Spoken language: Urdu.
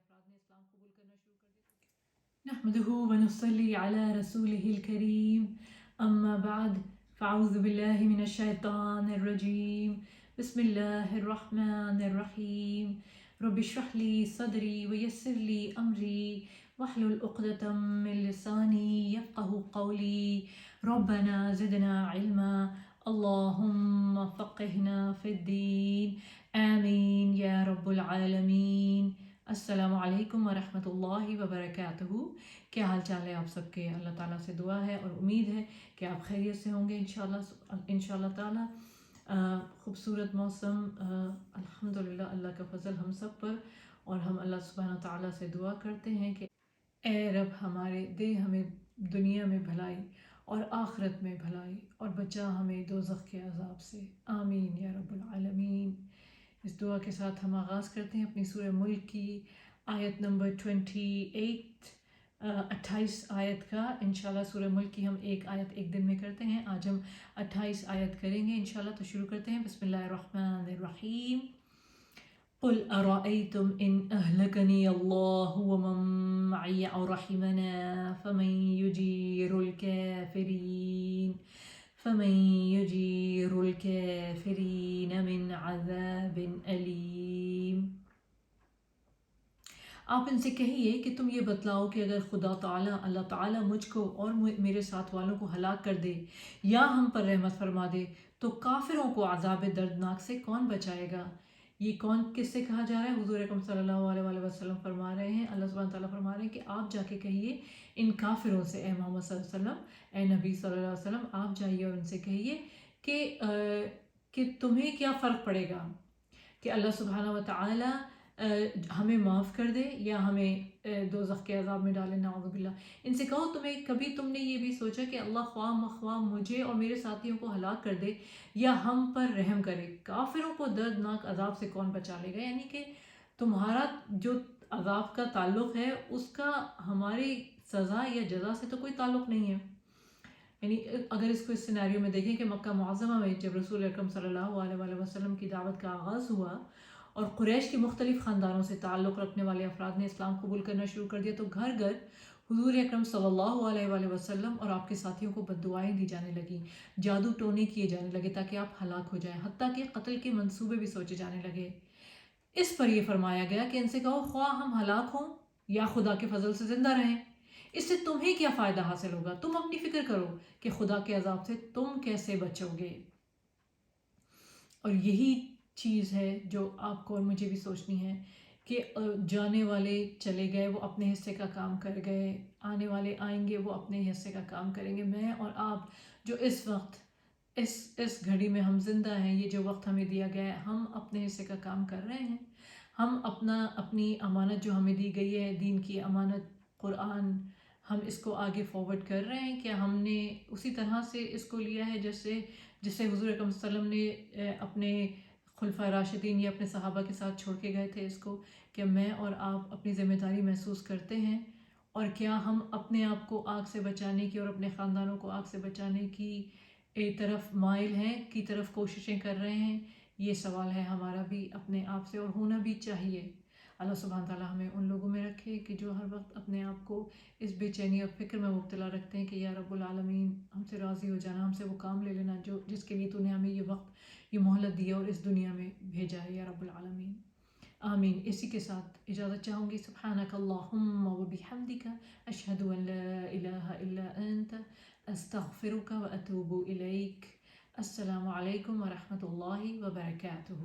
افراد نے اسلام قبول کرنا شروع کر دیا. نحمده ونصلي على رسوله الكريم اما بعد فاعوذ بالله من الشيطان الرجيم بسم الله الرحمن الرحيم رب اشرح لي صدري ويسر لي امري واحلل عقدة من لساني يفقهوا قولي ربنا زدنا علما اللهم فقهنا في الدين آمین یا رب العالمین. السلام علیکم ورحمۃ اللہ وبرکاتہ. کیا حال چال ہے آپ سب کے؟ اللہ تعالیٰ سے دعا ہے اور امید ہے کہ آپ خیریت سے ہوں گے انشاءاللہ تعالیٰ. خوبصورت موسم، الحمدللہ اللہ کا فضل ہم سب پر، اور ہم اللہ سبحانہ تعالیٰ سے دعا کرتے ہیں کہ اے رب ہمارے دے ہمیں دنیا میں بھلائی اور آخرت میں بھلائی، اور بچا ہمیں دوزخ کے عذاب سے. آمین یا رب العالمین. اس دعا کے ساتھ ہم آغاز کرتے ہیں اپنی سورہ ملک کی آیت نمبر 28 آیت کا. انشاءاللہ سورہ ملک کی ہم ایک آیت ایک دن میں کرتے ہیں، آج ہم 28 آیت کریں گے انشاءاللہ. تو شروع کرتے ہیں. بسم اللہ الرحمن الرحیم. قل ارأيتم ان اهلكني الله ومن معي او رحمنا فمن يجير الكافرين من عذاب أليم. آپ ان سے کہیے کہ تم یہ بتلاؤ کہ اگر خدا تعالیٰ اللہ تعالیٰ مجھ کو اور میرے ساتھ والوں کو ہلاک کر دے یا ہم پر رحمت فرما دے تو کافروں کو عذاب دردناک سے کون بچائے گا؟ یہ کون کس سے کہا جا رہا ہے؟ حضور اکرم صلی اللہ علیہ وآلہ وسلم فرما رہے ہیں، اللہ سبحانہ تعالیٰ فرما رہے ہیں کہ آپ جا کے کہیے ان کافروں سے، اے محمد صلی اللہ علیہ وسلم، اے نبی صلی اللہ علیہ وسلم، آپ جائیے اور ان سے کہیے کہ تمہیں کیا فرق پڑے گا کہ اللہ سبحانہ و تعالیٰ ہمیں معاف کر دے یا ہمیں دوزخ کے عذاب میں ڈالے، نعوذ باللہ. ان سے کہو تم نے یہ بھی سوچا کہ اللہ خواہ مخواہ مجھے اور میرے ساتھیوں کو ہلاک کر دے یا ہم پر رحم کرے، کافروں کو دردناک عذاب سے کون بچا لے گا؟ یعنی کہ تمہارا جو عذاب کا تعلق ہے اس کا ہماری سزا یا جزا سے تو کوئی تعلق نہیں ہے. یعنی اگر اس کو اس سیناریو میں دیکھیں کہ مکہ معظمہ میں جب رسول اکرم صلی اللہ علیہ وآلہ وسلم کی دعوت کا آغاز ہوا اور قریش کے مختلف خاندانوں سے تعلق رکھنے والے افراد نے اسلام قبول کرنا شروع کر دیا، تو گھر گھر حضور اکرم صلی اللہ علیہ وآلہ وسلم اور آپ کے ساتھیوں کو بددعائیں دی جانے لگیں، جادو ٹونے کیے جانے لگے تاکہ آپ ہلاک ہو جائیں، حتیٰ کہ قتل کے منصوبے بھی سوچے جانے لگے. اس پر یہ فرمایا گیا کہ ان سے کہو خواہ ہم ہلاک ہوں یا خدا کے فضل سے زندہ رہیں، اس سے تمہیں کیا فائدہ حاصل ہوگا؟ تم اپنی فکر کرو کہ خدا کے عذاب سے تم کیسے بچو گے. اور یہی چیز ہے جو آپ کو اور مجھے بھی سوچنی ہے کہ جانے والے چلے گئے، وہ اپنے حصے کا کام کر گئے، آنے والے آئیں گے، وہ اپنے حصے کا کام کریں گے. میں اور آپ جو اس وقت اس گھڑی میں ہم زندہ ہیں، یہ جو وقت ہمیں دیا گیا ہے، ہم اپنے حصے کا کام کر رہے ہیں. ہم اپنی امانت جو ہمیں دی گئی ہے، دین کی امانت قرآن، ہم اس کو آگے فارورڈ کر رہے ہیں کہ ہم نے اسی طرح سے اس کو لیا ہے جسے حضور اکرم صلی اللہ علیہ وسلم نے اپنے خلفائے راشدین یا اپنے صحابہ کے ساتھ چھوڑ کے گئے تھے. اس کو کہ میں اور آپ اپنی ذمہ داری محسوس کرتے ہیں، اور کیا ہم اپنے آپ کو آگ سے بچانے کی اور اپنے خاندانوں کو آگ سے بچانے کی طرف مائل ہیں، کی طرف کوششیں کر رہے ہیں؟ یہ سوال ہے ہمارا بھی اپنے آپ سے، اور ہونا بھی چاہیے. اللہ سبحانہ تعالیٰ ہمیں ان لوگوں میں رکھے کہ جو ہر وقت اپنے آپ کو اس بے چینی اور فکر میں مبتلا رکھتے ہیں کہ یا رب العالمین ہم سے راضی ہو جانا، ہم سے وہ کام لے لینا جس کے لیے تو نے ہمیں یہ وقت، یہ مہلت دیا اور اس دنیا میں بھیجا ہے، یا رب العالمین. آمین. اسی کے ساتھ اجازت چاہوں گی. سبحانک اللہم و بحمدک اشہد ان لا الہ الا انت استغفرک و اتوب الیک. السلام علیکم ورحمۃ اللہ وبرکاتہ.